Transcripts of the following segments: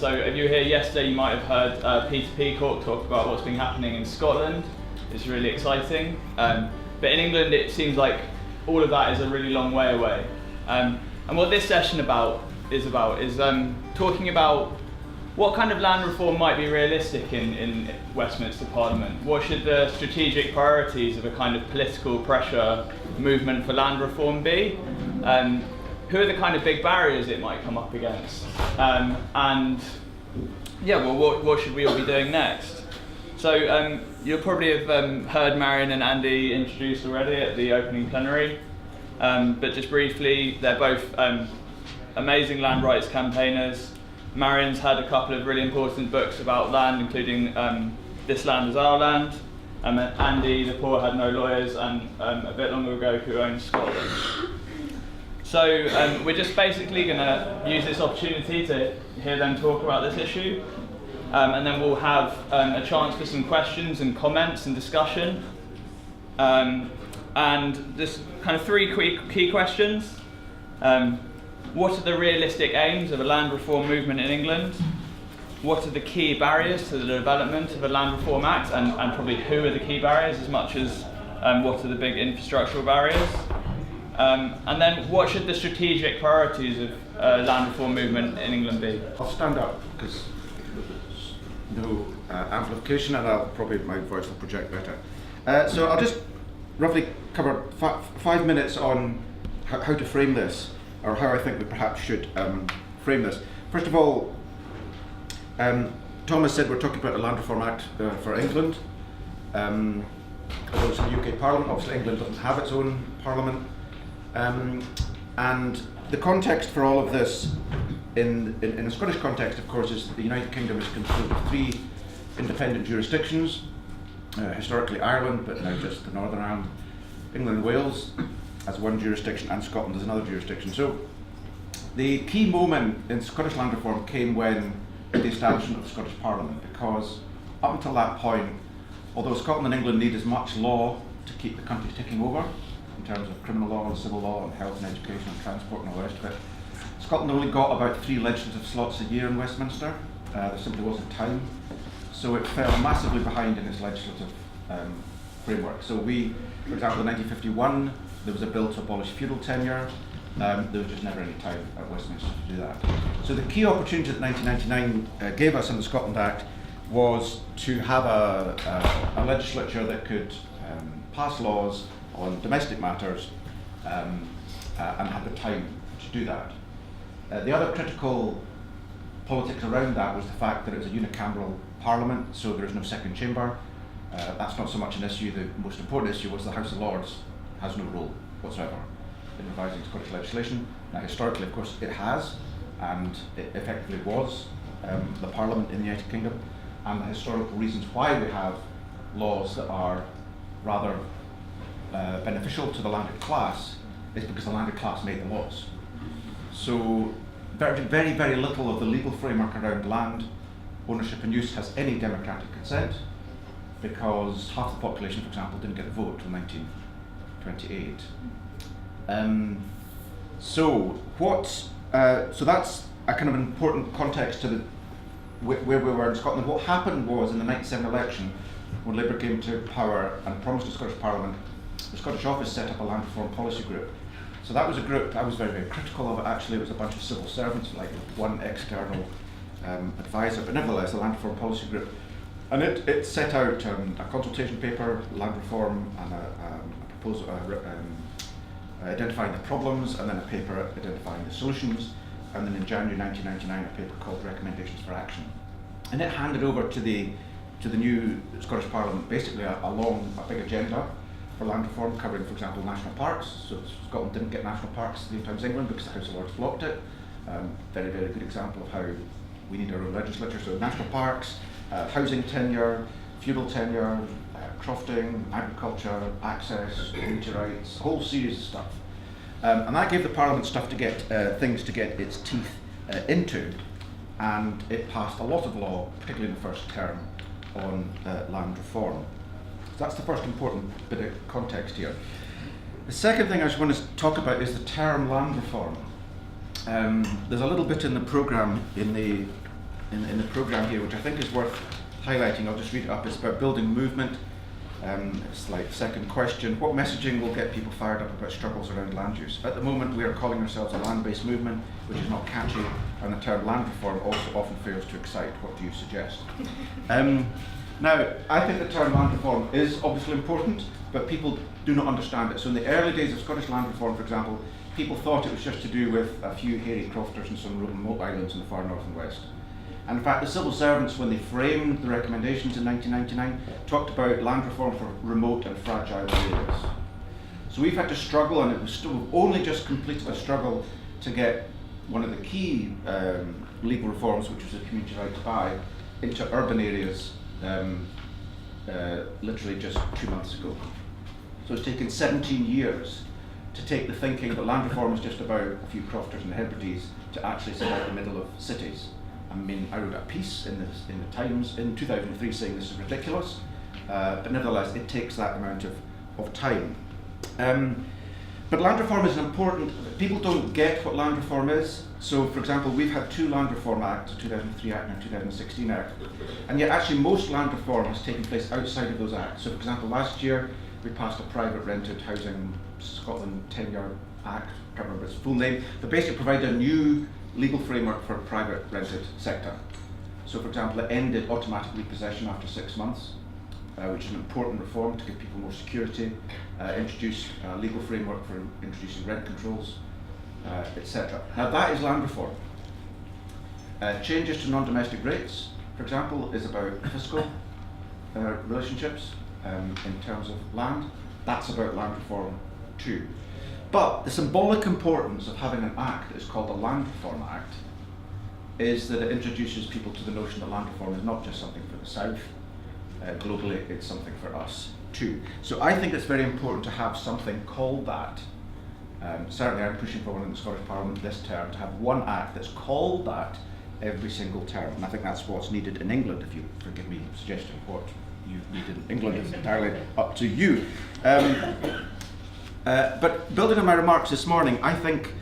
So if you were here yesterday, you might have heard Peter Peacock talk about what's been happening in Scotland. It's really exciting. But in England, it seems like all of that is a really long way away. And what this session is talking about what kind of land reform might be realistic in Westminster Parliament. What should the strategic priorities of a kind of political pressure movement for land reform be? Who are the kind of big barriers it might come up against? And yeah, well, what should we all be doing next? So you'll probably have heard Marion and Andy introduced already at the opening plenary. But just briefly, they're both amazing land rights campaigners. Marion's had a couple of really important books about land, including This Land Is Our Land, and Andy, The Poor Had No Lawyers, and a bit longer ago, Who Owns Scotland. So we're just basically going to use this opportunity to hear them talk about this issue, and then we'll have a chance for some questions and comments and discussion. And just kind of three key questions. What are the realistic aims of a land reform movement in England? What are the key barriers to the development of a land reform act, and probably who are the key barriers as much as what are the big infrastructural barriers? And then what should the strategic priorities of a land reform movement in England be? I'll stand up because there's no amplification, and my voice will project better. So I'll just roughly cover 5 minutes on how to frame this, or how I think we perhaps should frame this. First of all, Thomas said we're talking about a Land Reform Act for England. Although it's in the UK Parliament, obviously England doesn't have its own Parliament. And the context for all of this, in a Scottish context, of course, is the United Kingdom is composed of 3 independent jurisdictions. Historically Ireland, but now just the Northern Ireland, England and Wales as one jurisdiction, and Scotland as another jurisdiction. So the key moment in Scottish land reform came when the establishment of the Scottish Parliament, because up until that point, although Scotland and England need as much law to keep the country ticking over, in terms of criminal law and civil law and health and education and transport and all the rest of it, Scotland only got about 3 legislative slots a year in Westminster. There simply wasn't time. So it fell massively behind in its legislative framework. So we, for example, in 1951, there was a bill to abolish feudal tenure. There was just never any time at Westminster to do that. So the key opportunity that 1999 gave us in the Scotland Act was to have a legislature that could pass laws on domestic matters and had the time to do that. The other critical politics around that was the fact that it was a unicameral Parliament, so there is no second chamber. That's not so much an issue. The most important issue was the House of Lords has no role whatsoever in revising Scottish legislation. Now, historically, of course, it has, and it effectively was the Parliament in the United Kingdom. And the historical reasons why we have laws that are rather beneficial to the landed class is because the landed class made the laws. So very, very little of the legal framework around land ownership and use has any democratic consent, because half the population, for example, didn't get a vote until 1928. So that's a kind of important context to where we were in Scotland. What happened was, in the 1997 election, when Labour came to power and promised the Scottish Parliament, the Scottish Office set up a land reform policy group. So that was a group I was very, very critical of. It actually, it was a bunch of civil servants, like one external advisor, but nevertheless, the land reform policy group. And it set out a consultation paper, land reform, and a proposal identifying the problems, and then a paper identifying the solutions, and then in January 1999 a paper called Recommendations for Action. And it handed over to the new Scottish Parliament basically a big agenda for land reform, covering, for example, national parks. So Scotland didn't get national parks at the same time as England because the House of Lords blocked it. Very, very good example of how we need our own legislature. So national parks, housing tenure, feudal tenure, crofting, agriculture, access, community rights, a whole series of stuff. And that gave the Parliament stuff to get things to get its teeth into, and it passed a lot of law, particularly in the first term, on land reform. So that's the first important bit of context here. The second thing I just want to talk about is the term land reform. There's a little bit in the programme in the in the programme here, which I think is worth highlighting. I'll just read it up. It's about building movement. It's like second question. What messaging will get people fired up about struggles around land use? At the moment, we are calling ourselves a land-based movement, which is not catchy, and the term land reform also often fails to excite. What do you suggest? Now, I think the term land reform is obviously important, but people do not understand it. So in the early days of Scottish land reform, for example, people thought it was just to do with a few hairy crofters and some remote islands in the far north and west. And in fact, the civil servants, when they framed the recommendations in 1999, talked about land reform for remote and fragile areas. So we've had to struggle, and it was still only just completed a struggle to get one of the key legal reforms, which was the community right to buy, into urban areas literally just 2 months ago. So it's taken 17 years to take the thinking that land reform is just about a few crofters and Hebrides to actually sit out the middle of cities. I mean, I wrote a piece in the Times in 2003 saying this is ridiculous, but nevertheless, it takes that amount of time. But land reform is important. People don't get what land reform is. So, for example, we've had 2 land reform acts, a 2003 Act and a 2016 Act, and yet actually most land reform has taken place outside of those acts. So, for example, last year we passed a private rented housing Scotland 10-year Act, I can't remember its full name, but basically provided a new legal framework for private rented sector. So, for example, it ended automatic repossession after 6 months, which is an important reform to give people more security, introduced a legal framework for introducing rent controls, etc. Now that is land reform. Changes to non-domestic rates, for example, is about fiscal relationships in terms of land. That's about land reform too. But the symbolic importance of having an act that is called the Land Reform Act is that it introduces people to the notion that land reform is not just something for the South. Globally, it's something for us too. So I think it's very important to have something called that. Certainly I'm pushing for one in the Scottish Parliament this term, to have one act that's called that every single term. And I think that's what's needed in England, if you forgive me suggesting what you need in England is entirely up to you. But building on my remarks this morning, I think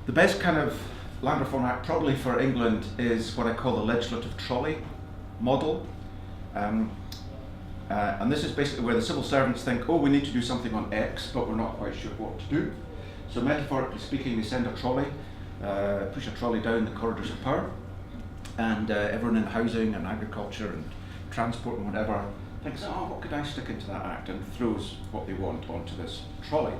the best kind of land reform act probably for England is what I call the legislative trolley model. And this is basically where the civil servants think, oh, we need to do something on X, but we're not quite sure what to do. So metaphorically speaking, they send a trolley, push a trolley down the corridors of power, and everyone in housing and agriculture and transport and whatever thinks, oh, what could I stick into that act, and throws what they want onto this trolley.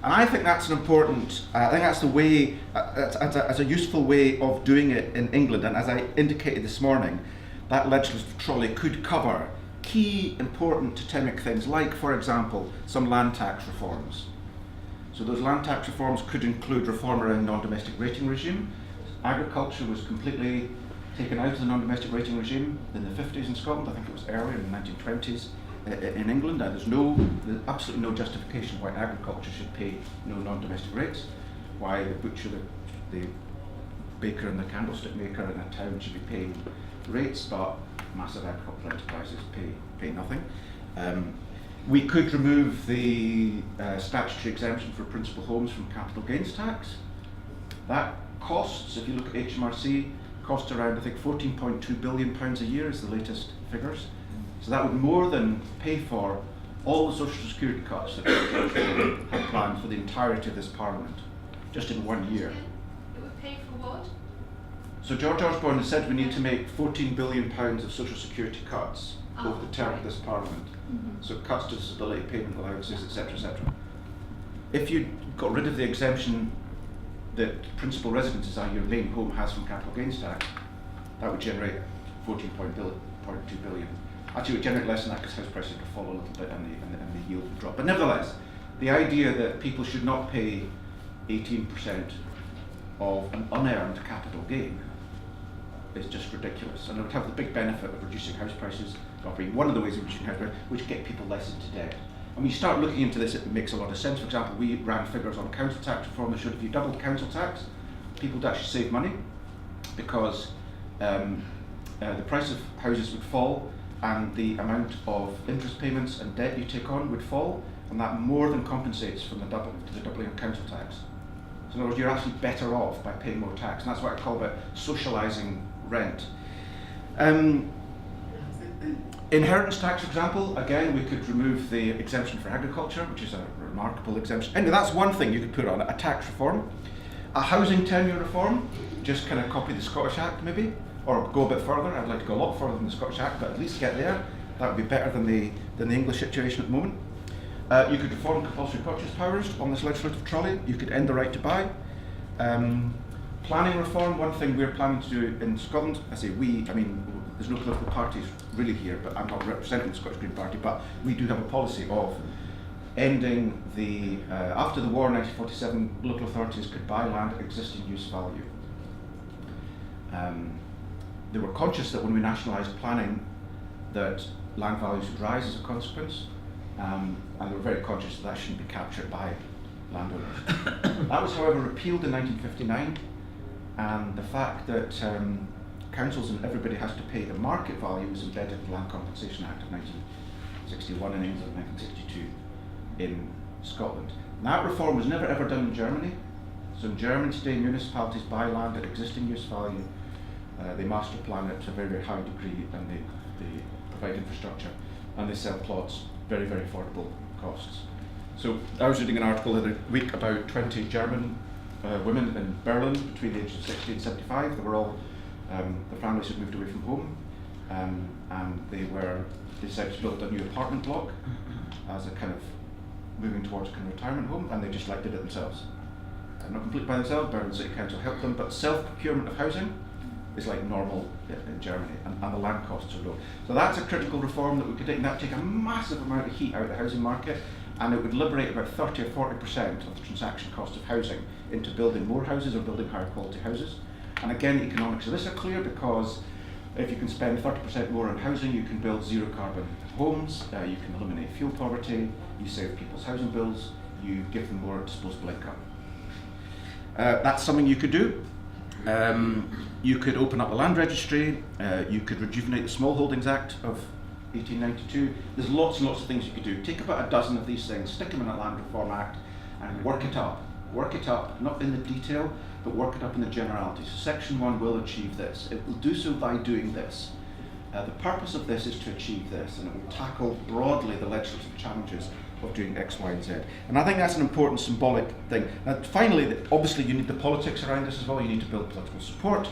And I think that's an important, I think that's the way, as a useful way of doing it in England. And as I indicated this morning, that legislative trolley could cover key important totemic things like, for example, some land tax reforms. So those land tax reforms could include reform around non-domestic rating regime. Agriculture was completely taken out of the non-domestic rating regime in the 50s in Scotland. I think it was earlier in the 1920s in England. And there's absolutely no justification why agriculture should pay no non-domestic rates, why the butcher, the baker and the candlestick maker in a town should be paying rates, but massive agricultural enterprises pay nothing. We could remove the statutory exemption for principal homes from capital gains tax. That costs, if you look at HMRC, costs around, I think, £14.2 billion a year is the latest figures. So that would more than pay for all the social security cuts that we had planned for the entirety of this Parliament, just in 1 year. It would pay for what? So George Osborne has said we need to make £14 billion of social security cuts over the term of this Parliament. Mm-hmm. So cuts to disability payment allowances, etc., etc. If you got rid of the exemption that principal residences, are your main home, has from capital gains tax, that would generate 14.2 billion. Actually, it would generate less than that because house prices would fall a little bit and the yield would drop. But nevertheless, the idea that people should not pay 18% of an unearned capital gain is just ridiculous. And it would have the big benefit of reducing house prices, or being one of the ways of reducing house prices, which get people less into debt. And when you start looking into this, it makes a lot of sense. For example, we ran figures on council tax reform that showed if you doubled council tax, people would actually save money because the price of houses would fall and the amount of interest payments and debt you take on would fall, and that more than compensates for the doubling of council tax. So in other words, you're actually better off by paying more tax, and that's what I call about socialising rent. Inheritance tax, for example, again, we could remove the exemption for agriculture, which is a remarkable exemption. Anyway, that's one thing you could put on it, a tax reform. A housing tenure reform, just kind of copy the Scottish Act maybe, or go a bit further. I'd like to go a lot further than the Scottish Act, but at least get there. That would be better than the English situation at the moment. You could reform compulsory purchase powers on this legislative trolley. You could end the right to buy. Planning reform, one thing we're planning to do in Scotland, I say we, I mean, there's no political parties really here, but I'm not representing the Scottish Green Party, but we do have a policy of ending the, after the war in 1947, local authorities could buy land at existing use value. They were conscious that when we nationalised planning that land values would rise as a consequence, and they were very conscious that shouldn't be captured by landowners. That was, however, repealed in 1959, and the fact that councils and everybody has to pay the market value was embedded in the Land Compensation Act of 1961 in England, 1962 in Scotland. And that reform was never ever done in Germany. So in Germany today, municipalities buy land at existing use value, they master plan it to a very, very high degree, and they provide infrastructure, and they sell plots very, very affordable costs. So I was reading an article the other week about 20 German women in Berlin between the ages of 60 and 75. They were all, the families had moved away from home, and they decided to build a new apartment block as a kind of moving towards a kind of retirement home, and they just did it themselves. Not completely by themselves, Berlin City Council helped them, but self-procurement of housing is like normal in Germany, and the land costs are low. So that's a critical reform that we could take, and that would take a massive amount of heat out of the housing market, and it would liberate about 30 or 40% of the transaction cost of housing into building more houses or building higher quality houses. And again, the economics of this are clear, because if you can spend 30% more on housing, you can build zero carbon homes, you can eliminate fuel poverty, you save people's housing bills, you give them more disposable income. That's something you could do. You could open up the land registry, you could rejuvenate the Small Holdings Act of 1892. There's lots and lots of things you could do. Take about a dozen of these things, stick them in a Land Reform Act, and work it up. Work it up, not in the detail, but work it up in the generalities. Section 1 will achieve this. It will do so by doing this. The purpose of this is to achieve this, and it will tackle broadly the legislative challenges of doing X, Y, and Z. And I think that's an important symbolic thing. Now, finally, obviously you need the politics around this as well. You need to build political support.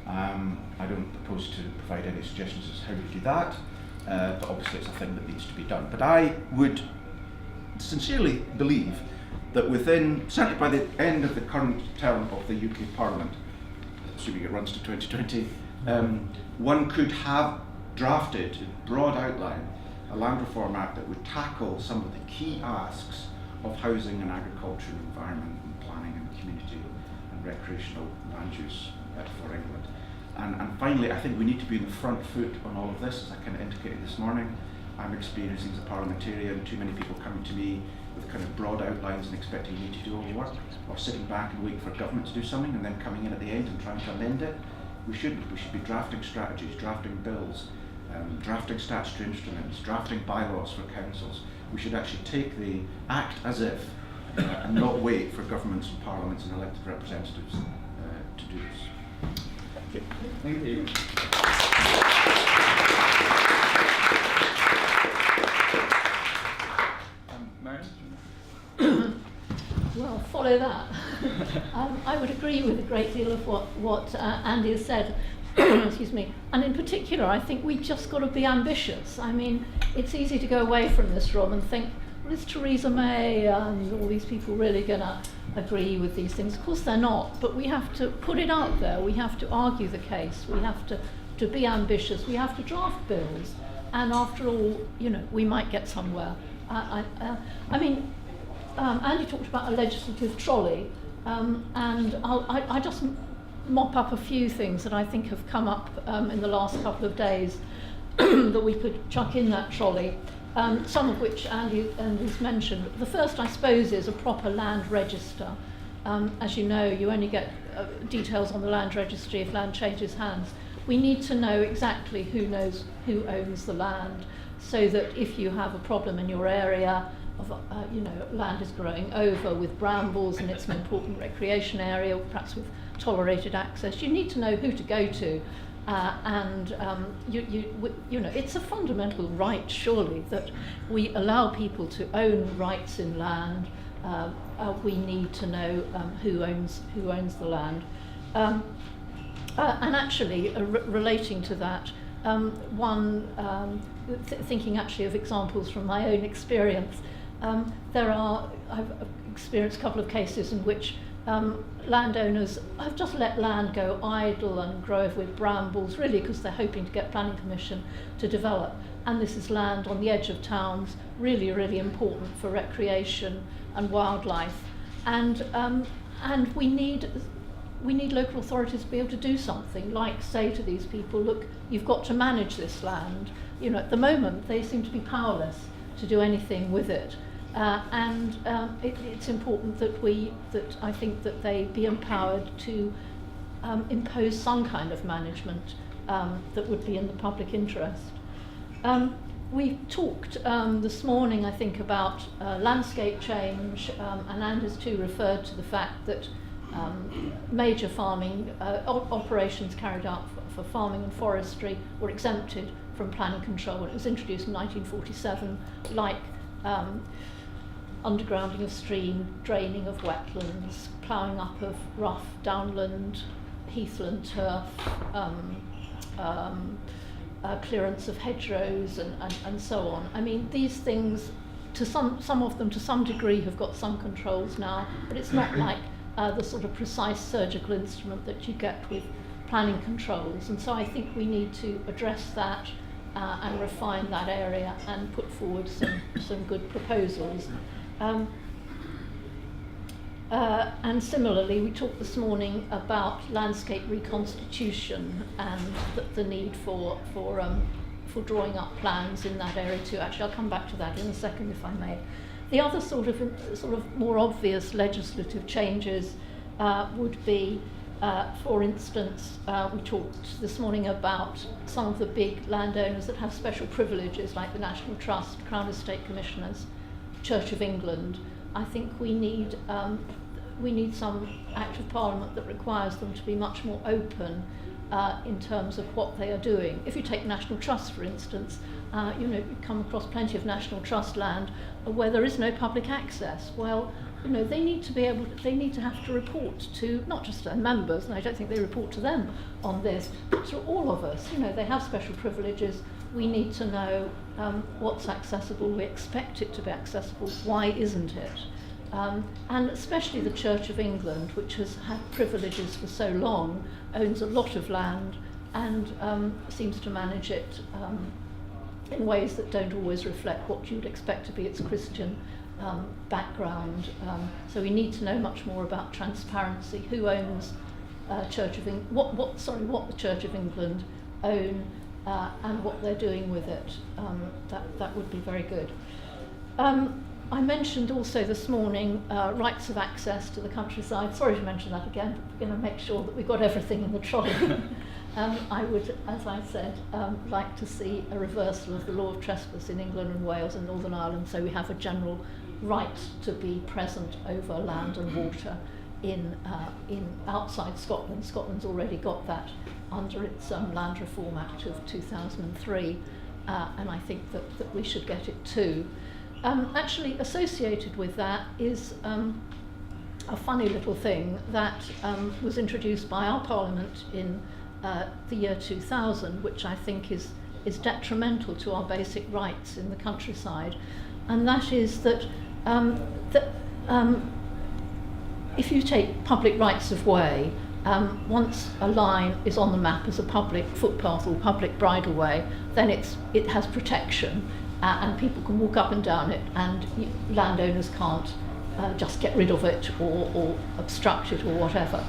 I don't propose to provide any suggestions as to how you do that, but obviously it's a thing that needs to be done. But I would sincerely believe that within, certainly by the end of the current term of the UK Parliament, assuming it runs to 2020, one could have drafted in broad outline a Land Reform Act that would tackle some of the key asks of housing and agriculture and environment and planning and community and recreational land use for England. And finally, I think we need to be in the front foot on all of this, as I kind of indicated this morning. I'm experiencing as a parliamentarian too many people coming to me with kind of broad outlines and expecting me to do all the work, or sitting back and waiting for government to do something and then coming in at the end and trying to amend it. We shouldn't. We should be drafting strategies, drafting bills, drafting statutory instruments, drafting bylaws for councils. We should actually take the act as if and not wait for governments and parliaments and elected representatives to do this. Okay. Thank you. Marion? Well, follow that. I would agree with a great deal of what Andy has said. Excuse me. And in particular, I think we've just got to be ambitious. I mean, it's easy to go away from this room and think, well, is Theresa May and all these people really going to agree with these things? Of course they're not, but we have to put it out there. We have to argue the case. We have to be ambitious. We have to draft bills. And after all, you know, we might get somewhere. I mean, Andy talked about a legislative trolley, and I just mop up a few things that I think have come up in the last couple of days that we could chuck in that trolley, some of which Andy's mentioned. The first, I suppose, is a proper land register. As you know, you only get details on the land registry if land changes hands. We need to know exactly who owns the land, so that if you have a problem in your area of, land is growing over with brambles and it's an important recreation area, perhaps with tolerated access, you need to know who to go to You know, it's a fundamental right, surely, that we allow people to own rights in land. We need to know who owns the land. And actually, relating to that, thinking actually of examples from my own experience, I've experienced a couple of cases in which landowners have just let land go idle and grow over with brambles, really because they're hoping to get planning permission to develop. And this is land on the edge of towns, really, really important for recreation and wildlife. And we need local authorities to be able to do something, like say to these people, look, you've got to manage this land. You know, at the moment they seem to be powerless to do anything with it. It's important that I think that they be empowered to impose some kind of management that would be in the public interest. We talked this morning, I think, about landscape change, and Anders too referred to the fact that major farming operations carried out for farming and forestry were exempted from planning control. It was introduced in 1947, like undergrounding of stream, draining of wetlands, ploughing up of rough downland, heathland turf, clearance of hedgerows and so on. I mean, these things, to some of them to some degree have got some controls now, but it's not like the sort of precise surgical instrument that you get with planning controls. And so I think we need to address that and refine that area and put forward some good proposals. And similarly, we talked this morning about landscape reconstitution and the need for drawing up plans in that area too. Actually, I'll come back to that in a second, if I may. The other sort of more obvious legislative changes would be, for instance, we talked this morning about some of the big landowners that have special privileges, like the National Trust, Crown Estate Commissioners, Church of England. I think we need some Act of Parliament that requires them to be much more open in terms of what they are doing. If you take National Trust, for instance, you come across plenty of National Trust land where there is no public access. Well, they need to have to report to not just their members, and I don't think they report to them on this, but to all of us. They have special privileges. We need to know what's accessible. We expect it to be accessible. Why isn't it? And especially the Church of England, which has had privileges for so long, owns a lot of land and seems to manage it in ways that don't always reflect what you'd expect to be its Christian background. So we need to know much more about transparency, who owns Church of England, what the Church of England own, and what they're doing with it. That would be very good. I mentioned also this morning rights of access to the countryside. Sorry to mention that again, but we're going to make sure that we've got everything in the trolley. I would, as I said, like to see a reversal of the law of trespass in England and Wales and Northern Ireland, so we have a general right to be present over land and water in outside Scotland. Scotland's already got that under its Land Reform Act of 2003, and I think that we should get it too. Actually, associated with that is a funny little thing that was introduced by our Parliament in the year 2000, which I think is detrimental to our basic rights in the countryside, and that is that if you take public rights of way, once a line is on the map as a public footpath or public bridleway, then it has protection. And people can walk up and down it, and landowners can't just get rid of it or obstruct it or whatever.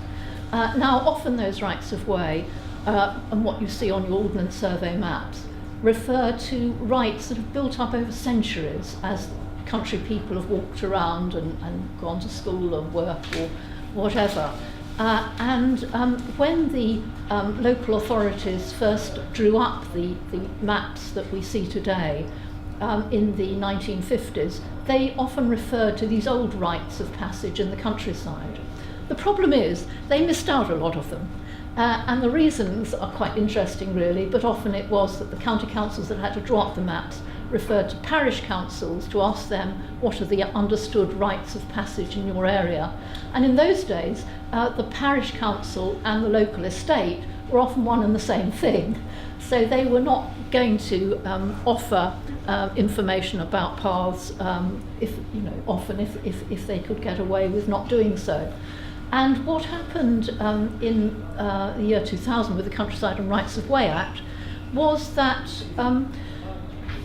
Now, often those rights of way, and what you see on your Ordnance Survey maps, refer to rights that have built up over centuries as country people have walked around and gone to school or work or whatever. When the local authorities first drew up the maps that we see today, in the 1950s, they often referred to these old rights of passage in the countryside. The problem is they missed out a lot of them. And the reasons are quite interesting really, but often it was that the county councils that had to draw up the maps referred to parish councils to ask them what are the understood rites of passage in your area. And in those days, the parish council and the local estate were often one and the same thing. So they were not going to offer information about paths if they could get away with not doing so. And what happened in the year 2000 with the Countryside and Rights of Way Act was that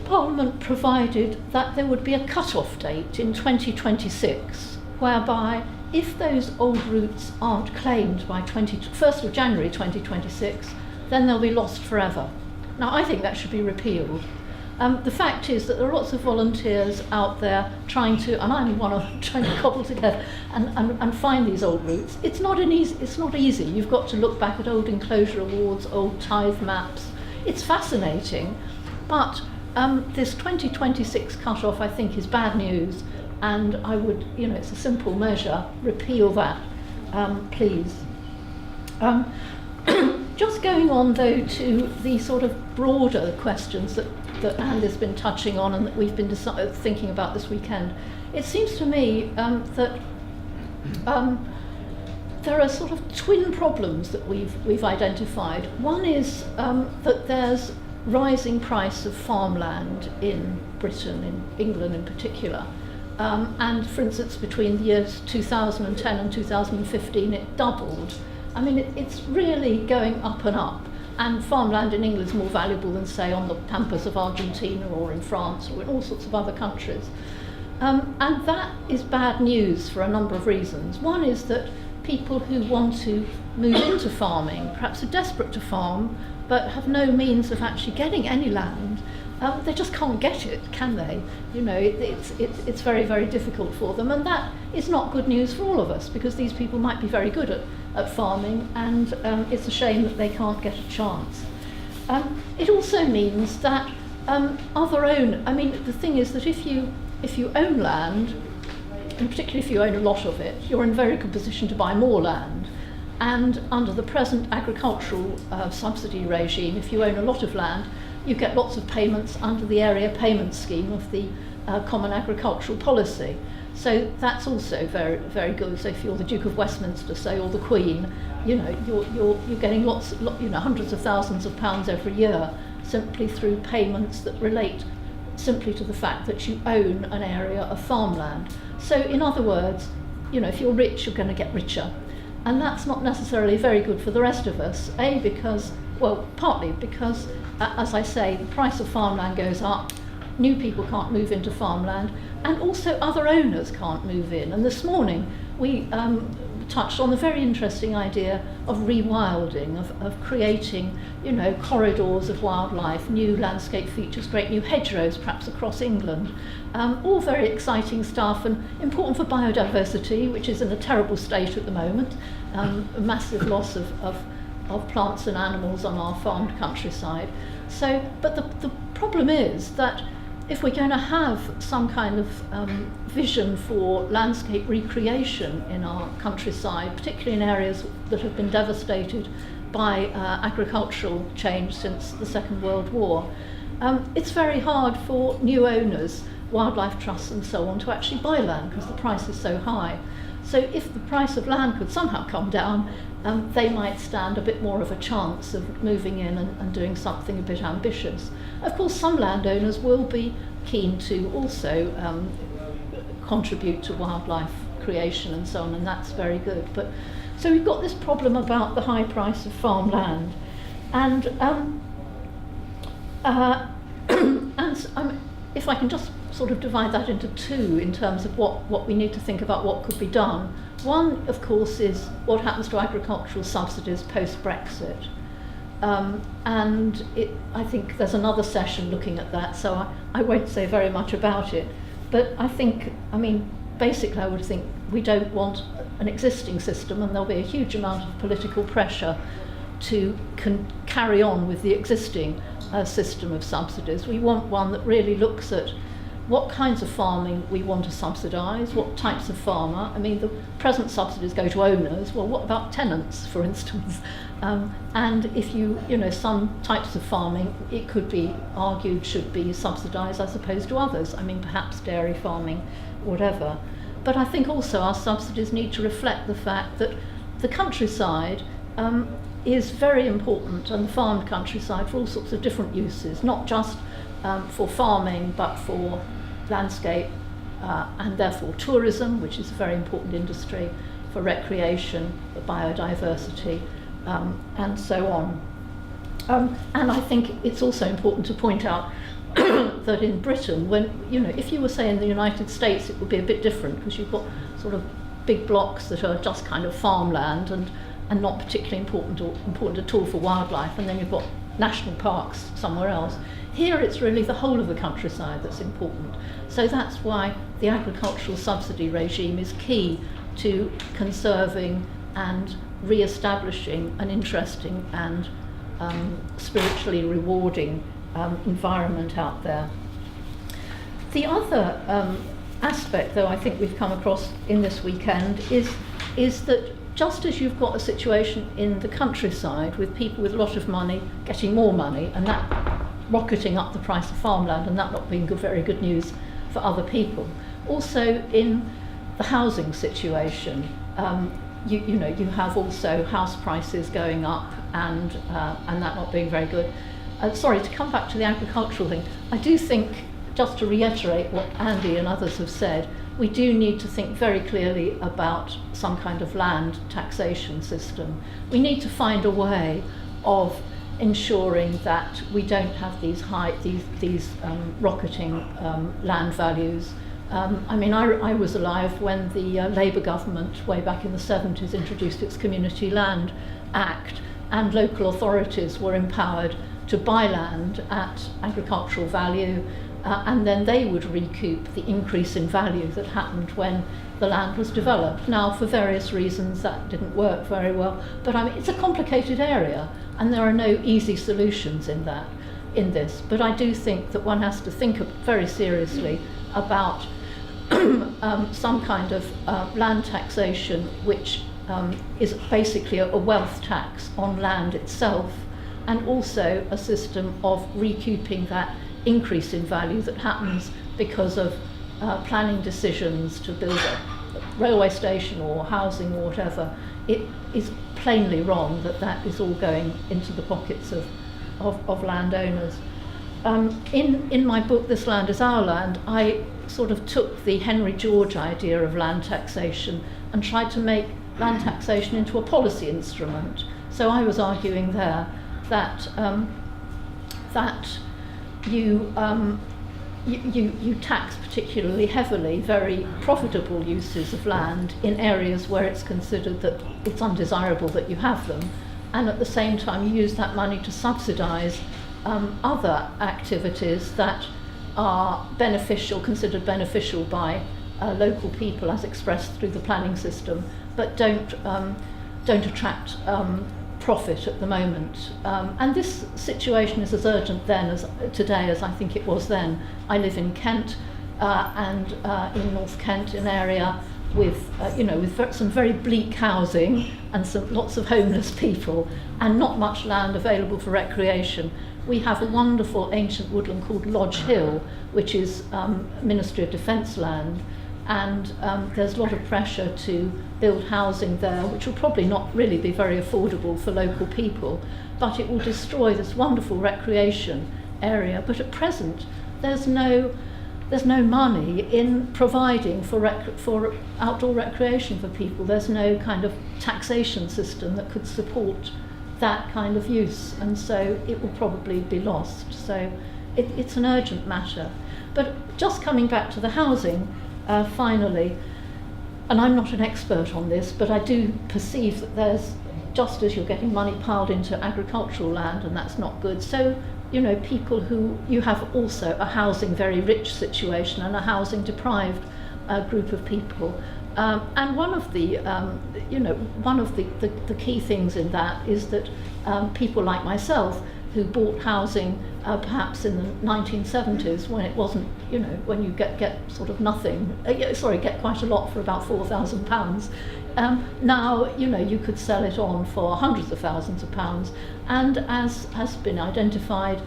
Parliament provided that there would be a cut-off date in 2026, whereby if those old routes aren't claimed by 1st of January 2026, then they'll be lost forever. Now, I think that should be repealed. The fact is that there are lots of volunteers out there trying to, and I'm one of them, trying to cobble together and find these old routes. It's not easy. You've got to look back at old enclosure awards, old tithe maps. It's fascinating, but this 2026 cut-off, I think, is bad news, and I would, it's a simple measure, repeal that, please. Just going on, though, to the sort of broader questions that Andy's been touching on and that we've been thinking about this weekend, it seems to me that there are sort of twin problems that we've identified. One is that there's rising price of farmland in Britain, in England in particular. And for instance, between the years 2010 and 2015, it doubled. I mean, it's really going up and up. And farmland in England is more valuable than, say, on the pampas of Argentina or in France or in all sorts of other countries. And that is bad news for a number of reasons. One is that people who want to move into farming, perhaps are desperate to farm, but have no means of actually getting any land, they just can't get it, can they? It's very, very difficult for them, and that is not good news for all of us, because these people might be very good at farming, and it's a shame that they can't get a chance. It also means that the thing is that if you own land, and particularly if you own a lot of it, you're in a very good position to buy more land. And under the present agricultural subsidy regime, if you own a lot of land, you get lots of payments under the area payment scheme of the Common Agricultural Policy. So that's also very, very good. So if you're the Duke of Westminster, say, or the Queen, you're getting hundreds of thousands of pounds every year simply through payments that relate simply to the fact that you own an area of farmland. So in other words, if you're rich, you're going to get richer. And that's not necessarily very good for the rest of us, partly because, as I say, the price of farmland goes up, new people can't move into farmland, and also other owners can't move in. And this morning we touched on the very interesting idea of rewilding, of creating, corridors of wildlife, new landscape features, great new hedgerows perhaps across England. All very exciting stuff and important for biodiversity, which is in a terrible state at the moment, a massive loss of plants and animals on our farmed countryside. So, but the problem is that if we're going to have some kind of vision for landscape recreation in our countryside, particularly in areas that have been devastated by agricultural change since the Second World War, it's very hard for new owners, wildlife trusts and so on, to actually buy land because the price is so high. So if the price of land could somehow come down, they might stand a bit more of a chance of moving in and doing something a bit ambitious. Of course, some landowners will be keen to also contribute to wildlife creation and so on, and that's very good. But so we've got this problem about the high price of farmland, and if I can just sort of divide that into two in terms of what we need to think about what could be done. One, of course, is what happens to agricultural subsidies post-Brexit. And I think there's another session looking at that, so I won't say very much about it. But basically I would think we don't want an existing system, and there'll be a huge amount of political pressure to carry on with the existing system of subsidies. We want one that really looks at what kinds of farming we want to subsidise, what types of farmer. I mean, the present subsidies go to owners. Well, what about tenants, for instance? And if some types of farming, it could be argued should be subsidised as opposed to others. I mean, perhaps dairy farming, whatever. But I think also our subsidies need to reflect the fact that the countryside is very important, and the farmed countryside, for all sorts of different uses, not just for farming, but for landscape and therefore tourism, which is a very important industry, for recreation, for biodiversity, and so on. And I think it's also important to point out that in Britain, if you were, say, in the United States, it would be a bit different, because you've got sort of big blocks that are just kind of farmland and not particularly important at all for wildlife, and then you've got national parks somewhere else. Here it's really the whole of the countryside that's important. So that's why the agricultural subsidy regime is key to conserving and re-establishing an interesting and spiritually rewarding environment out there. The other aspect, though, I think we've come across in this weekend is that just as you've got a situation in the countryside with people with a lot of money getting more money, and that rocketing up the price of farmland, and that not being very good news for other people, also in the housing situation, you have also house prices going up, and that not being very good. Sorry, to come back to the agricultural thing, I do think, just to reiterate what Andy and others have said, we do need to think very clearly about some kind of land taxation system. We need to find a way of ensuring that we don't have these rocketing land values. I mean, I was alive when the Labour government, way back in the 70s, introduced its Community Land Act, and local authorities were empowered to buy land at agricultural value, and then they would recoup the increase in value that happened when the land was developed. Now, for various reasons, that didn't work very well, but I mean, it's a complicated area, and there are no easy solutions in this. But I do think that one has to think very seriously about some kind of land taxation, which is basically a wealth tax on land itself, and also a system of recouping that increase in value that happens because of planning decisions to build a railway station or housing or whatever. It is plainly wrong that is all going into the pockets of landowners. In my book, This Land is Our Land, I sort of took the Henry George idea of land taxation and tried to make land taxation into a policy instrument. So I was arguing there that you tax particularly heavily very profitable uses of land in areas where it's considered that it's undesirable that you have them, and at the same time you use that money to subsidise other activities that are considered beneficial by local people as expressed through the planning system, but don't attract profit at the moment. And this situation is as urgent today as I think it was then. I live in Kent, and in North Kent, an area with some very bleak housing and lots of homeless people, and not much land available for recreation. We have a wonderful ancient woodland called Lodge Hill, which is Ministry of Defence land, and there's a lot of pressure to build housing there, which will probably not really be very affordable for local people, but it will destroy this wonderful recreation area. But at present, there's no money in providing for outdoor recreation for people. There's no kind of taxation system that could support that kind of use, and so it will probably be lost. So it's an urgent matter. But just coming back to the housing, finally, and I'm not an expert on this, but I do perceive that there's, just as you're getting money piled into agricultural land, and that's not good, so people you have also a housing very rich situation and a housing deprived group of people. And one of the key things in that is that people like myself who bought housing perhaps in the 1970s when it wasn't, when you get sort of nothing, get quite a lot for about £4,000. Now, you could sell it on for hundreds of thousands of pounds, and as has been identified,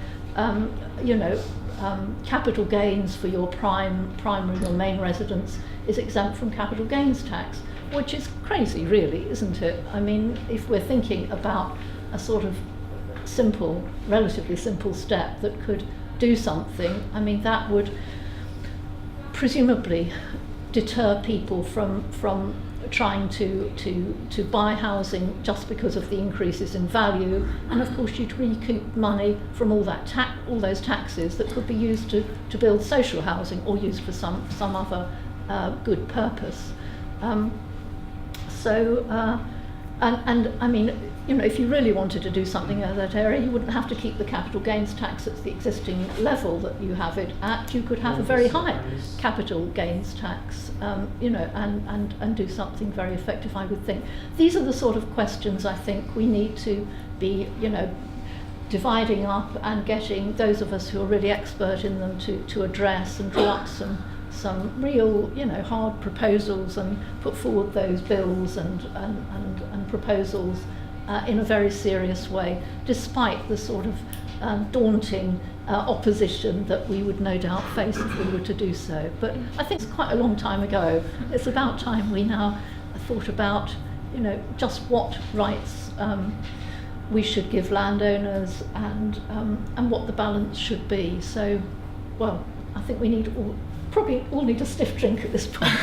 capital gains for your primary or main residence is exempt from capital gains tax, which is crazy, really, isn't it? I mean, if we're thinking about a sort of relatively simple step that could do something, I mean, that would presumably deter people from trying to buy housing just because of the increases in value, and of course you'd recoup money from all those taxes that could be used to build social housing or used for some other good purpose. And I mean, if you really wanted to do something in that area, you wouldn't have to keep the capital gains tax at the existing level that you have it at. You could have a very high capital gains tax, and do something very effective, I would think. These are the sort of questions I think we need to be, dividing up and getting those of us who are really expert in them to address and draw up some real, hard proposals and put forward those bills and proposals in a very serious way, despite the sort of daunting opposition that we would no doubt face if we were to do so. But I think it's quite a long time ago. It's about time we now thought about, just what rights we should give landowners and what the balance should be. So, well, I think we probably all need a stiff drink at this point.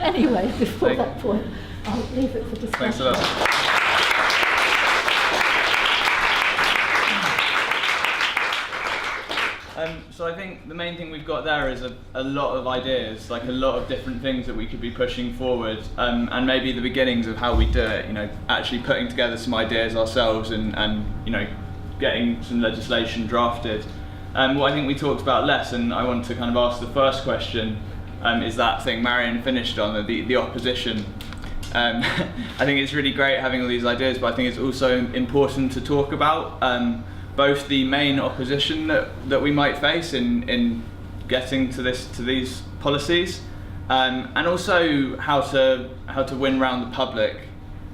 Anyway, before that point, I'll leave it for discussion. Thanks a lot. So I think the main thing we've got there is a lot of ideas, like a lot of different things that we could be pushing forward, and maybe the beginnings of how we do it, actually putting together some ideas ourselves and getting some legislation drafted. What I think we talked about less, and I want to kind of ask the first question, is that thing Marion finished on, the opposition. I think it's really great having all these ideas, but I think it's also important to talk about both the main opposition that we might face in getting to these policies, and also how to win round the public.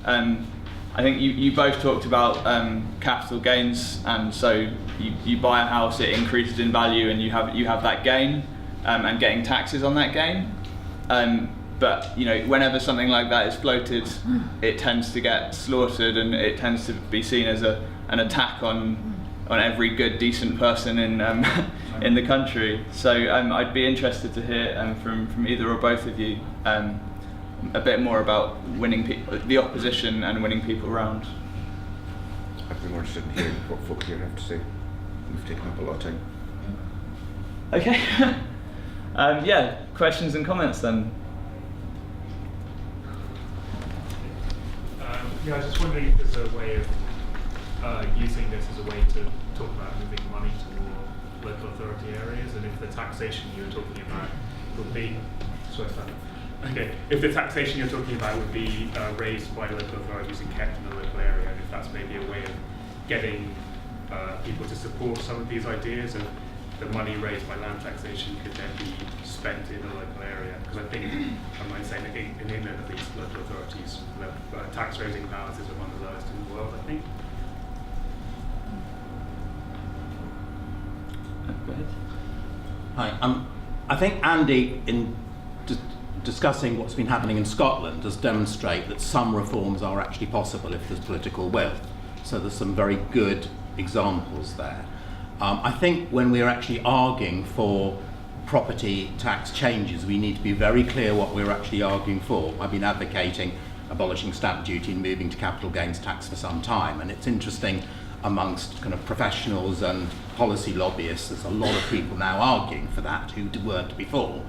I think you both talked about capital gains, and so you buy a house, it increases in value, and you have that gain, and getting taxes on that gain. But whenever something like that is floated, it tends to get slaughtered, and it tends to be seen as an attack on every good, decent person in the country. So I'd be interested to hear from either or both of you a bit more about the opposition and winning people round. I'd be more interested in hearing what folk here have to say. We've taken up a lot of time. Okay. Questions and comments then. I was just wondering if there's a way of using this as a way to talk about moving money toward local authority areas, and if the taxation you were talking about would be, if the taxation you're talking about would be raised by local authorities and kept in the local area, and if that's maybe a way of getting people to support some of these ideas, and the money raised by land taxation could then be spent in the local area. Because I think, I might say, in England at least, local authorities, tax raising powers is among the lowest in the world, I think. Go ahead. Hi. I think Andy, in discussing what's been happening in Scotland, does demonstrate that some reforms are actually possible if there's political will. So there's some very good examples there. I think when we're actually arguing for property tax changes, we need to be very clear what we're actually arguing for. I've been advocating abolishing stamp duty and moving to capital gains tax for some time, and it's interesting amongst kind of professionals and policy lobbyists, there's a lot of people now arguing for that who weren't before,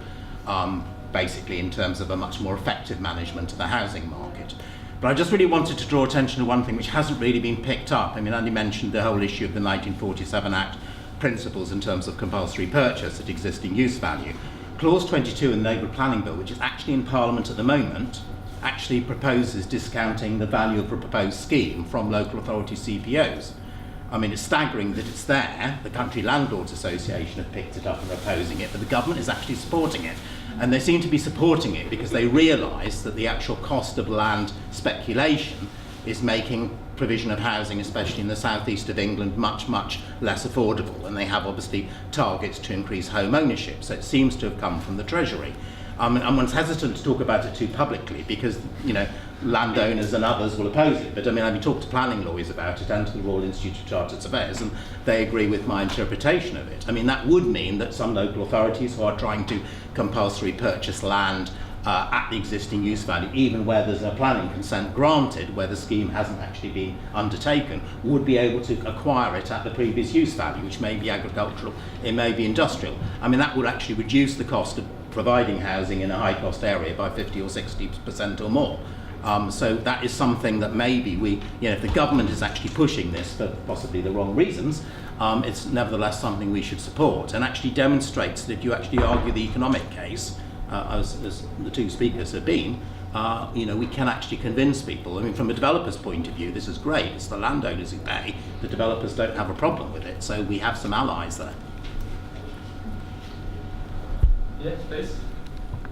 basically in terms of a much more effective management of the housing market. But I just really wanted to draw attention to one thing which hasn't really been picked up. I mean, Andy mentioned the whole issue of the 1947 Act principles in terms of compulsory purchase at existing use value. Clause 22 in the Neighbourhood Planning Bill, which is actually in Parliament at the moment, actually proposes discounting the value of a proposed scheme from local authority CPOs. I mean, it's staggering that it's there. The Country Landlords Association have picked it up and are opposing it, but the government is actually supporting it. And they seem to be supporting it because they realise that the actual cost of land speculation is making provision of housing, especially in the southeast of England, much, much less affordable. And they have obviously targets to increase home ownership. So it seems to have come from the Treasury. And one's hesitant to talk about it too publicly because, you know, landowners and others will oppose it. But I mean, I've talked to planning lawyers about it and to the Royal Institute of Chartered Surveyors, and they agree with my interpretation of it. I mean, that would mean that some local authorities who are trying to compulsory purchase land at the existing use value, even where there's a planning consent granted, where the scheme hasn't actually been undertaken, would be able to acquire it at the previous use value, which may be agricultural, it may be industrial. I mean, that would actually reduce the cost of providing housing in a high-cost area by 50 or 60% or more. So that is something that maybe we, you know, if the government is actually pushing this for possibly the wrong reasons, it's nevertheless something we should support, and actually demonstrates that if you actually argue the economic case, as the two speakers have been, you know, we can actually convince people. I mean, from a developer's point of view, this is great. It's the landowners who pay. The developers don't have a problem with it, so we have some allies there. Yeah, please.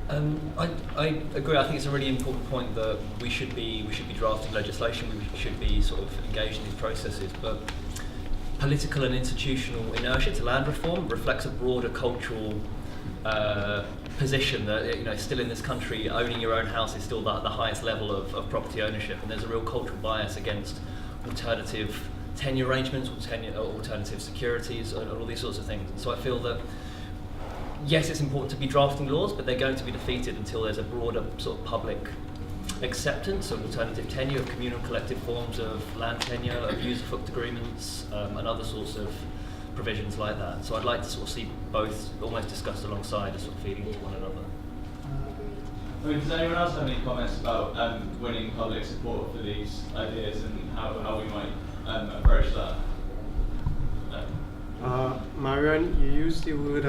I agree. I think it's a really important point that we should be drafting legislation. We should be sort of engaged in these processes. But political and institutional inertia to land reform reflects a broader cultural position that, you know, still in this country, owning your own house is still the highest level of property ownership, and there's a real cultural bias against alternative tenure arrangements, alternative securities, and all these sorts of things. And so I feel that, yes, it's important to be drafting laws, but they're going to be defeated until there's a broader sort of public acceptance of alternative tenure, of communal collective forms of land tenure, of user-hooked agreements, and other sorts of provisions like that. So I'd like to sort of see both almost discussed alongside as sort of feeding into one another. I mean, does anyone else have any comments about winning public support for these ideas and how we might approach that? Marion, you used the word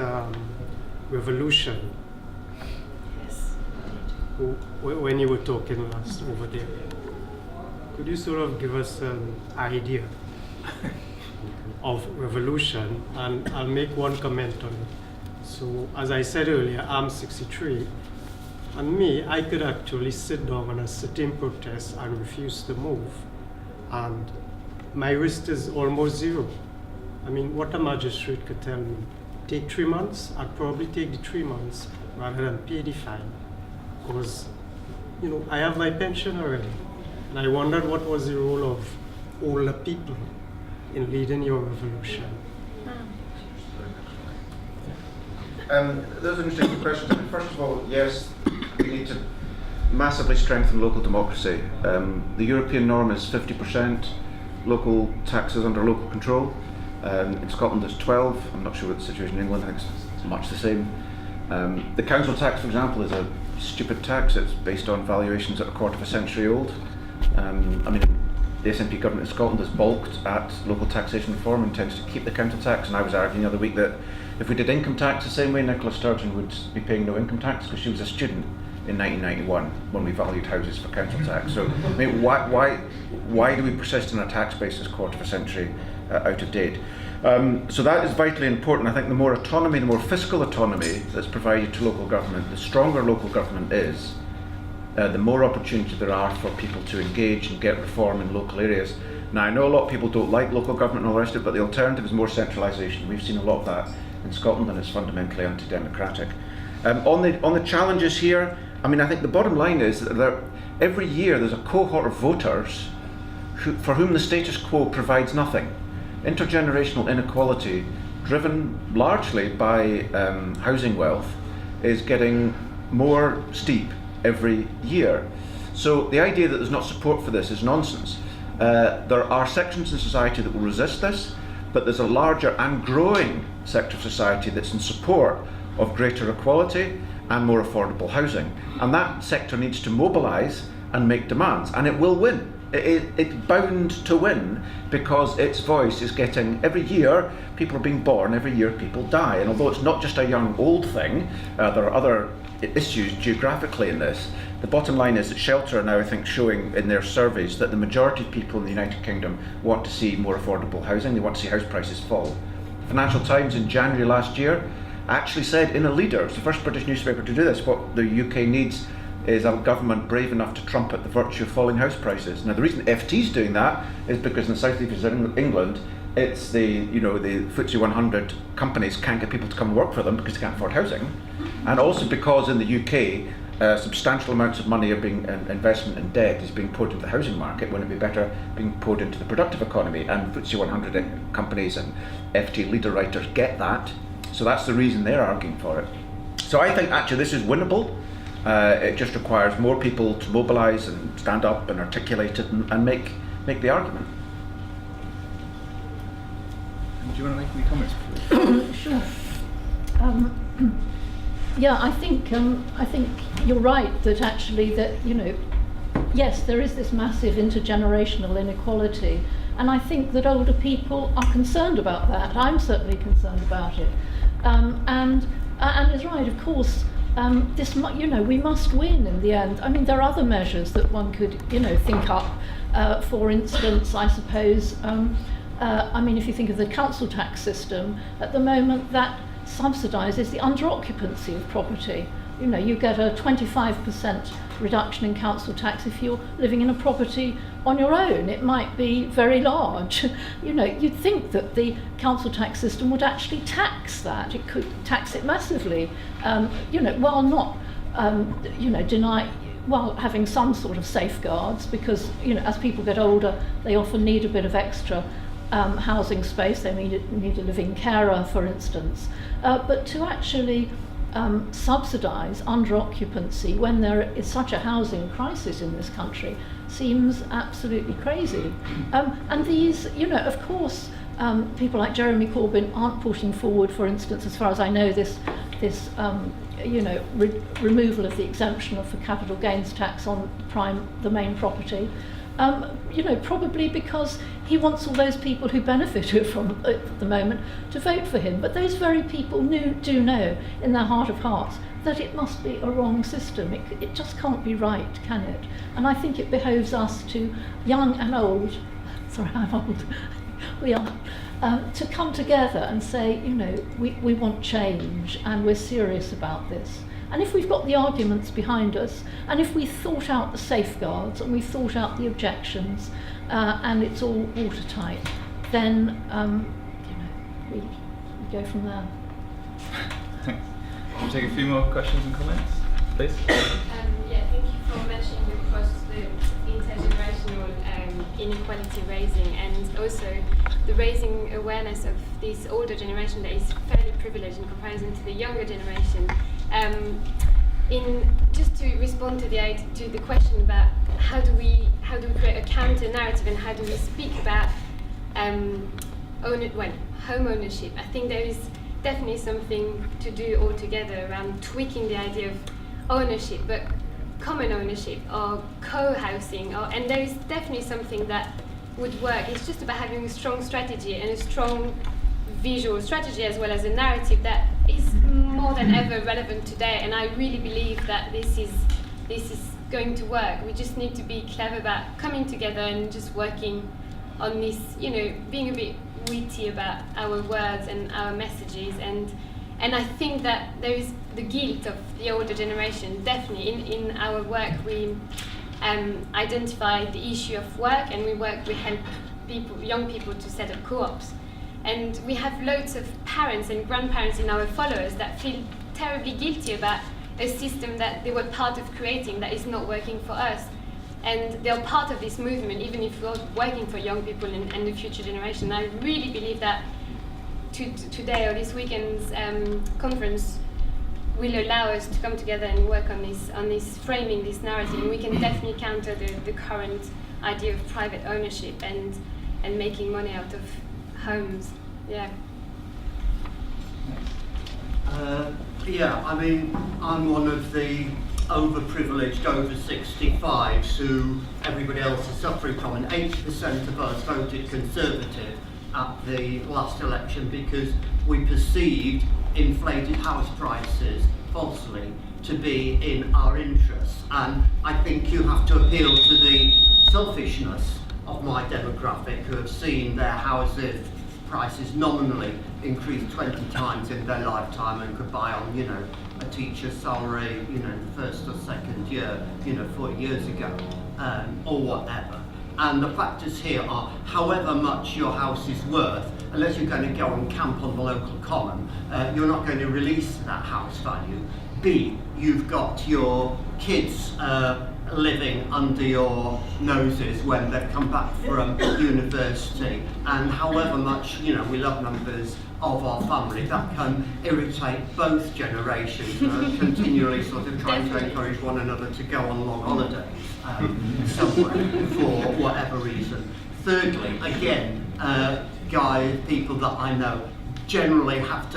revolution. Yes. When you were talking last over there. Could you sort of give us an idea of revolution? And I'll make one comment on it. So, as I said earlier, I'm 63, and me, I could actually sit down on a sitting protest and refuse to move, and my risk is almost zero. I mean, what a magistrate could tell me, take 3 months, I'd probably take the 3 months rather than pay the fine, because, you know, I have my pension already, and I wondered what was the role of older people in leading your revolution. Those are interesting questions. I mean, first of all, yes, we need to massively strengthen local democracy. The European norm is 50% local taxes under local control. In Scotland it's 12. I'm not sure what the situation in England, I think it's much the same. The council tax, for example, is a stupid tax. It's based on valuations that are a quarter of a century old. I mean, the SNP government in Scotland has balked at local taxation reform and intends to keep the council tax, and I was arguing the other week that if we did income tax the same way, Nicola Sturgeon would be paying no income tax because she was a student in 1991 when we valued houses for council tax. So I mean, why do we persist in a tax base that's quarter of a century out of date? So that is vitally important. I think the more autonomy, the more fiscal autonomy that's provided to local government, the stronger local government is, the more opportunity there are for people to engage and get reform in local areas. Now, I know a lot of people don't like local government and all the rest of it, but the alternative is more centralisation. We've seen a lot of that in Scotland, and it's fundamentally anti-democratic. On the challenges here, I mean, I think the bottom line is that every year there's a cohort of voters for whom the status quo provides nothing. Intergenerational inequality, driven largely by housing wealth, is getting more steep every year. So the idea that there's not support for this is nonsense. There are sections in society that will resist this, but there's a larger and growing sector of society that's in support of greater equality and more affordable housing. And that sector needs to mobilise and make demands, and it will win. It's bound to win because its voice is getting, every year people are being born, every year people die. And although it's not just a young old thing, there are other issues geographically in this, the bottom line is that Shelter are now, I think, showing in their surveys that the majority of people in the United Kingdom want to see more affordable housing. They want to see house prices fall. Financial Times in January last year actually said in a leader, it's the first British newspaper to do this, what the UK needs is a government brave enough to trumpet the virtue of falling house prices. Now the reason FT's doing that is because in the south east of England, it's the FTSE 100 companies can't get people to come and work for them because they can't afford housing, and also because in the UK substantial amounts of money are being investment in debt is being poured into the housing market when it'd be better being poured into the productive economy, and FTSE 100 companies and FT leader writers get that, so that's the reason they're arguing for it. So I think actually this is winnable. It just requires more people to mobilise and stand up and articulate it and make the argument. Do you want to make any comments before? Sure. Yeah, I think you're right that actually that yes, there is this massive intergenerational inequality, and I think that older people are concerned about that. I'm certainly concerned about it, and it's right, of course. We must win in the end. I mean, there are other measures that one could, think up. For instance, I suppose, if you think of the council tax system, at the moment that subsidises the under-occupancy of property. You get a 25% reduction in council tax if you're living in a property on your own. It might be very large. You'd think that the council tax system would actually tax that. It could tax it massively, while not, while having some sort of safeguards, because, as people get older, they often need a bit of extra housing space. They need a living carer, for instance. But to actually subsidise under-occupancy when there is such a housing crisis in this country seems absolutely crazy. And these, of course, people like Jeremy Corbyn aren't putting forward, for instance, as far as I know, this removal of the exemption of the capital gains tax on the main property. Probably because he wants all those people who benefited from it at the moment to vote for him. But those very people do know in their heart of hearts that it must be a wrong system. It just can't be right, can it? And I think it behoves us to, young and old, sorry, I'm old, we are, to come together and say, we want change and we're serious about this. And if we've got the arguments behind us, and if we thought out the safeguards and we thought out the objections, and it's all watertight, then we go from there. Thanks. Can we take a few more questions and comments, please? Thank you for mentioning the intergenerational inequality raising, and also the raising awareness of this older generation that is fairly privileged in comparison to the younger generation. Just to respond to the question about how do we create a counter narrative and how do we speak about home ownership, I think there is definitely something to do altogether around tweaking the idea of ownership, but common ownership or co-housing, and there is definitely something that would work. It's just about having a strong strategy and a strong visual strategy as well as a narrative that is more than ever relevant today, and I really believe that this is going to work. We just need to be clever about coming together and just working on this, being a bit witty about our words and our messages, and I think that there is the guilt of the older generation. Definitely in our work we identify the issue of work, and we help young people to set up co-ops. And we have loads of parents and grandparents in our followers that feel terribly guilty about a system that they were part of creating that is not working for us. And they're part of this movement, even if we're working for young people and the future generation. I really believe that today or this weekend's conference will allow us to come together and work on this framing this narrative. And we can definitely counter the current idea of private ownership and making money out of homes. I'm one of the overprivileged over 65s who everybody else is suffering from, and 80% of us voted Conservative at the last election because we perceived inflated house prices falsely to be in our interests. And I think you have to appeal to the selfishness of my demographic, who have seen their houses prices nominally increase 20 times in their lifetime and could buy on, a teacher's salary, the first or second year, 40 years ago, or whatever. And the factors here are, however much your house is worth, unless you're going to go and camp on the local common, you're not going to release that house value. B, you've got your kids living under your noses when they've come back from university, and however much we love members of our family, that can irritate both generations, continually sort of trying to encourage one another to go on long holidays somewhere for whatever reason. Thirdly, again, people that I know generally have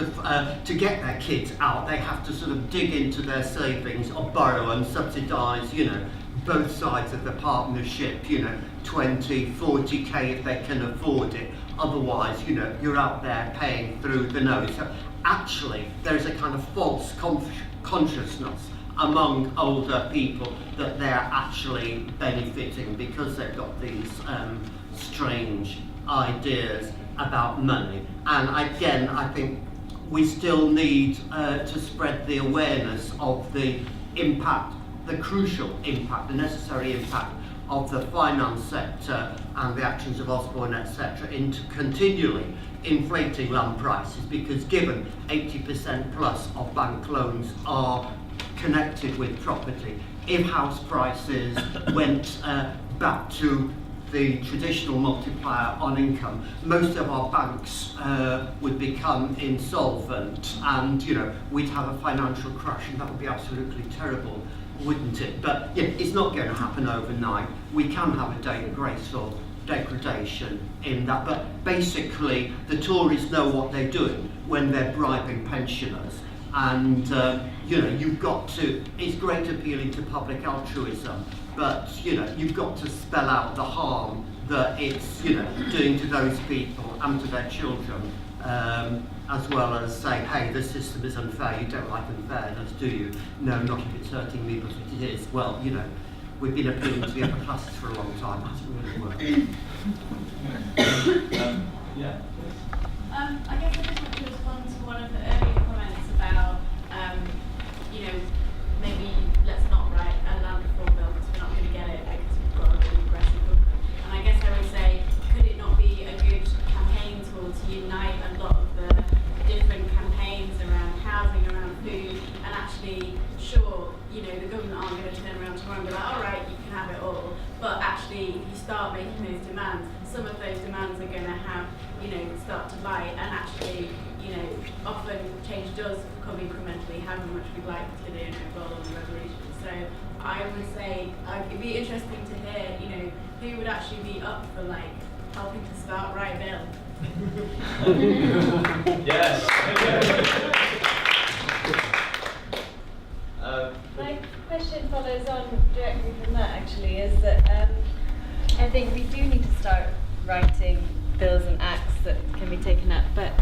to get their kids out, they have to sort of dig into their savings or borrow and subsidise, both sides of the partnership, 20, 40k if they can afford it. Otherwise, you're out there paying through the nose. So actually, there's a kind of false consciousness among older people that they're actually benefiting because they've got these strange ideas about money. And again, I think we still need to spread the awareness of the impact, the crucial impact, the necessary impact of the finance sector and the actions of Osborne, etc., into continually inflating land prices, because given 80% plus of bank loans are connected with property, if house prices went back to the traditional multiplier on income, most of our banks would become insolvent, and we'd have a financial crash, and that would be absolutely terrible, wouldn't it? But it's not going to happen overnight. We can have a graceful degradation in that, but basically the Tories know what they're doing when they're bribing pensioners, and you've got to, it's great appealing to public altruism, but you've got to spell out the harm that it's doing to those people and to their children, as well as say, hey, the system is unfair, you don't like unfairness, do you? No, not if it's hurting me, but if it is, well, we've been appealing to the upper classes for a long time, it hasn't really worked. I guess I just want to respond to one of the earlier comments about, maybe let's not write a land reform bill because we're not going to get it because we've got a really aggressive government. And I guess I would say, could it not be a good campaign tool to unite a lot of the different campaigns around housing, around food, and actually, sure, the government aren't going to turn around tomorrow and be like, all right, you can have it all, but actually, if you start making those demands, some of those demands are going to have, start to bite, and actually, often change does come incrementally, however much we'd like to do roll on the revolution. So I would say it'd be interesting to hear, who would actually be up for helping to start write a bill. Yes. My question follows on directly from that, actually, is that I think we do need to start writing bills and acts that can be taken up, but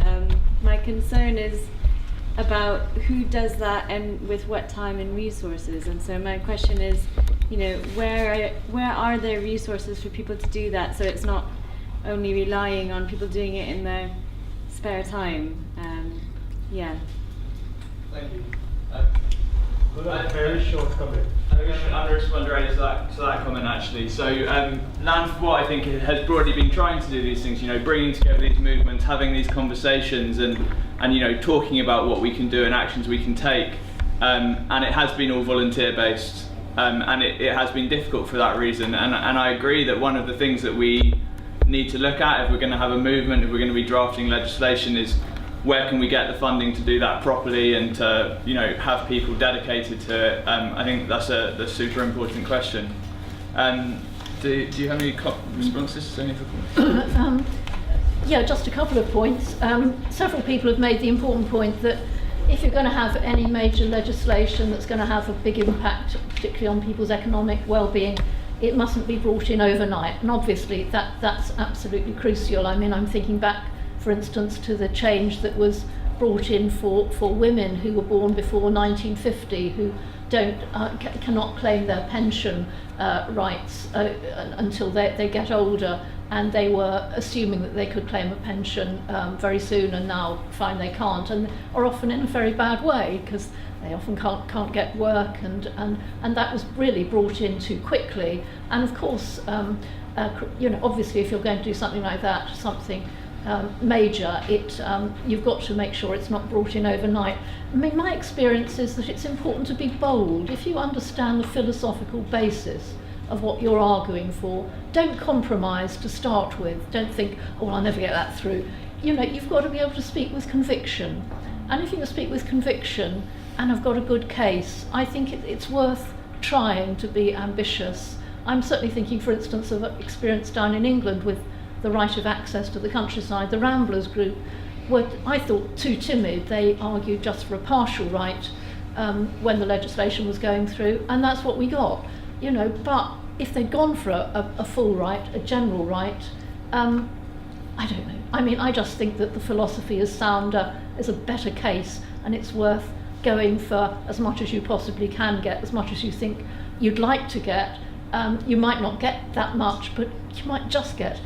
my concern is about who does that and with what time and resources. And so my question is, where are there resources for people to do that, so it's not only relying on people doing it in their spare time? Thank you. Very short comment. I'm going to respond right to that comment, actually. So Land for What, I think, has broadly been trying to do these things, bringing together these movements, having these conversations, and talking about what we can do and actions we can take. And it has been all volunteer based, and it has been difficult for that reason. And I agree that one of the things that we need to look at if we're going to have a movement, if we're going to be drafting legislation, is where can we get the funding to do that properly and to have people dedicated to it. I think that's a super important question. Do you have any responses to any of the comments? Yeah, just a couple of points. Several people have made the important point that if you're going to have any major legislation that's going to have a big impact, particularly on people's economic well-being, it mustn't be brought in overnight. And obviously that's absolutely crucial. I mean, I'm thinking back, for instance, to the change that was brought in for women who were born before 1950 who cannot claim their pension rights until they get older, and they were assuming that they could claim a pension very soon, and now find they can't, and are often in a very bad way because they often can't get work, and that was really brought in too quickly. And of course, obviously, if you're going to do something like that, something major, you've got to make sure it's not brought in overnight. I mean, my experience is that it's important to be bold. If you understand the philosophical basis of what you're arguing for, don't compromise to start with. Don't think, oh, well, I'll never get that through. You've got to be able to speak with conviction. And if you can speak with conviction and have got a good case, I think it's worth trying to be ambitious. I'm certainly thinking, for instance, of experience down in England with the right of access to the countryside. The Ramblers group were, I thought, too timid. They argued just for a partial right when the legislation was going through, and that's what we got. But if they'd gone for a full right, a general right, I don't know. I mean, I just think that the philosophy is sounder, is a better case, and it's worth going for as much as you possibly can get, as much as you think you'd like to get. You might not get that much, but you might just get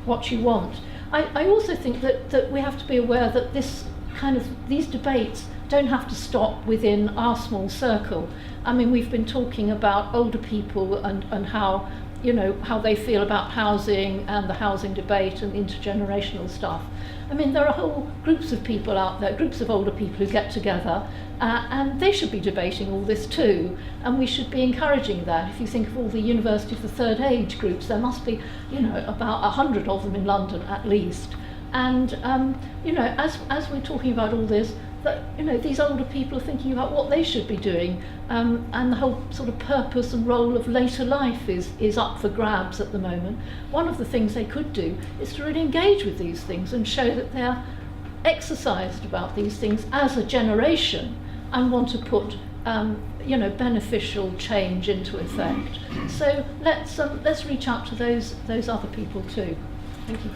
what you want. I also think that we have to be aware that these debates don't have to stop within our small circle. I mean, we've been talking about older people and how they feel about housing and the housing debate and intergenerational stuff. I mean, there are whole groups of people out there, groups of older people who get together, and they should be debating all this too, and we should be encouraging that. If you think of all the University of the Third Age groups, there must be, about 100 of them in London at least. And, as we're talking about all this, that these older people are thinking about what they should be doing, and the whole sort of purpose and role of later life is up for grabs at the moment. One of the things they could do is to really engage with these things and show that they're exercised about these things as a generation and want to put beneficial change into effect. So let's reach out to those other people too. Thank you.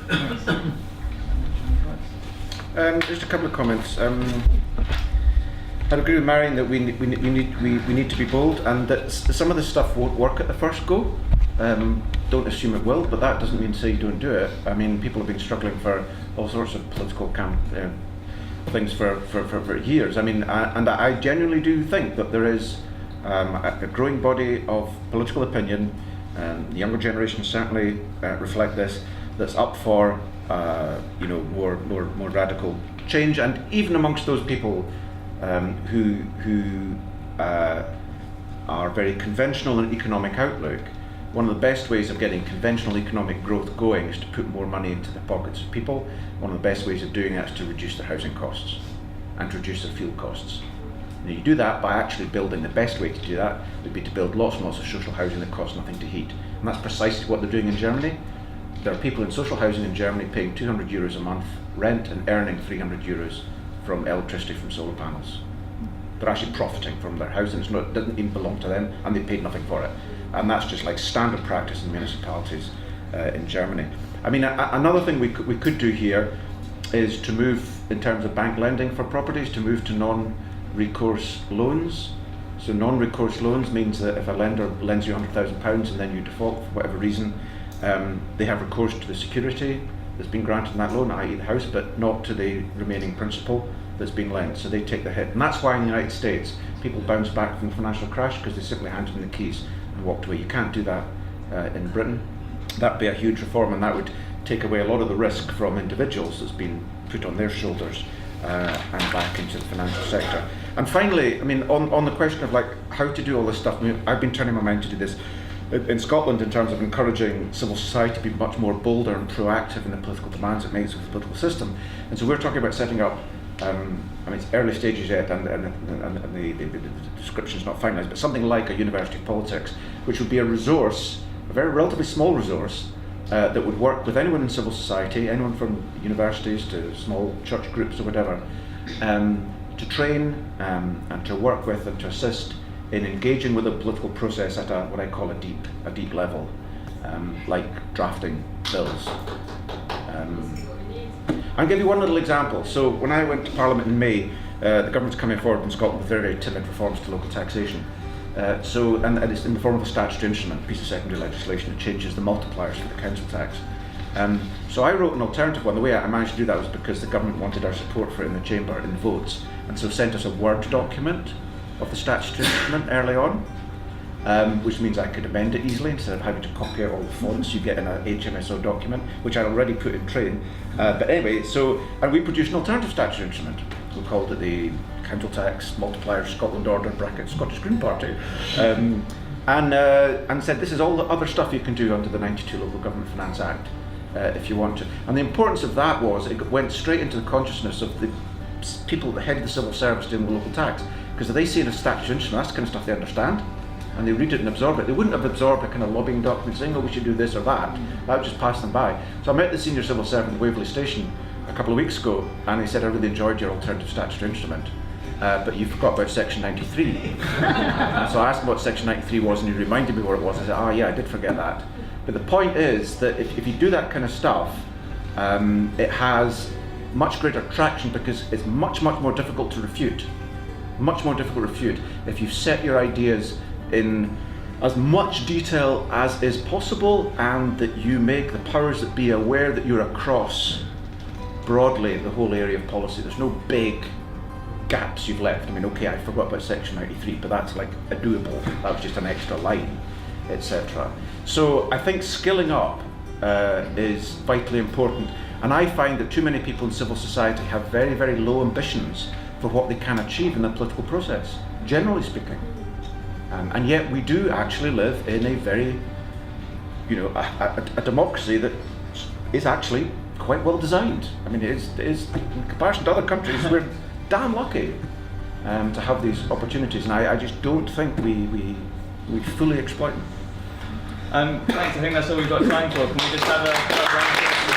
Just a couple of comments. I agree with Marion that we need to be bold, and that some of this stuff won't work at the first go. Don't assume it will, but that doesn't mean to say you don't do it. I mean, people have been struggling for all sorts of political things for years. I mean, and I genuinely do think that there is a growing body of political opinion, and the younger generation certainly reflect this, that's up for more radical change. And even amongst those people who are very conventional in economic outlook, one of the best ways of getting conventional economic growth going is to put more money into the pockets of people. One of the best ways of doing that is to reduce their housing costs and to reduce their fuel costs. Now, you do that by actually building. The best way to do that would be to build lots and lots of social housing that costs nothing to heat. And that's precisely what they're doing in Germany. There are people in social housing in Germany paying €200 a month rent and earning €300 from electricity from solar panels. They're actually profiting from their housing. It doesn't even belong to them, and they paid nothing for it. And that's just like standard practice in municipalities in Germany. I mean, another thing we could do here is to move, in terms of bank lending for properties, to move to non-recourse loans. So non-recourse loans means that if a lender lends you £100,000 and then you default for whatever reason, they have recourse to the security that's been granted in that loan, i.e. the house, but not to the remaining principal that's been lent. So they take the hit. And that's why in the United States people bounce back from the financial crash, because they simply handed in the keys and walked away. You can't do that in Britain. That'd be a huge reform, and that would take away a lot of the risk from individuals that's been put on their shoulders and back into the financial sector. And finally, I mean, on the question of like how to do all this stuff, I mean, I've been turning my mind to do this in Scotland in terms of encouraging civil society to be much more bolder and proactive in the political demands it makes with the political system. And so we're talking about setting up, I mean, it's early stages yet, and the description's not finalised, but something like a university of politics, which would be a resource, a very relatively small resource, that would work with anyone in civil society, anyone from universities to small church groups or whatever, to train and to work with and to assist in engaging with the political process at what I call a deep level, like drafting bills, I'll give you one little example. So when I went to Parliament in May, the government's coming forward in Scotland with very, very timid reforms to local taxation. And it's in the form of a statutory instrument, a piece of secondary legislation that changes the multipliers for the council tax. So I wrote an alternative one. The way I managed to do that was because the government wanted our support for it in the chamber in the votes, and so sent us a Word document of the statutory instrument early on, which means I could amend it easily instead of having to copy out all the fonts you get in a HMSO document, which I already put in train. But anyway, and we produced an alternative statutory instrument. We called it the Council Tax Multiplier Scotland Order Scottish Green Party, and said this is all the other stuff you can do under the 92 Local Government Finance Act if you want to. And the importance of that was it went straight into the consciousness of the people at the head of the civil service doing the local tax, because if they see it as statutory instrument, that's the kind of stuff they understand, and they read it and absorb it. They wouldn't have absorbed a kind of lobbying document saying, oh, we should do this or that. That would just pass them by. So I met the senior civil servant at Waverley Station a couple of weeks ago, and he said, I really enjoyed your alternative statutory instrument, but you forgot about Section 93. And so I asked him what Section 93 was, and he reminded me what it was. I said, yeah, I did forget that. But the point is that if you do that kind of stuff, it has much greater traction because it's much, much more difficult to refute. Much more difficult to refute if you set your ideas in as much detail as is possible, and that you make the powers that be aware that you're across broadly the whole area of policy. There's no big gaps you've left. I mean, okay, I forgot about Section 93, but that's like a doable, that was just an extra line, etc. So I think skilling up is vitally important, and I find that too many people in civil society have very, very low ambitions for what they can achieve in the political process, generally speaking. And yet we do actually live in a very, a democracy that is actually quite well designed. I mean, it is in comparison to other countries, we're damn lucky to have these opportunities, and I just don't think we fully exploit them. Thanks, I think that's all we've got time for. Can we just have a round of applause?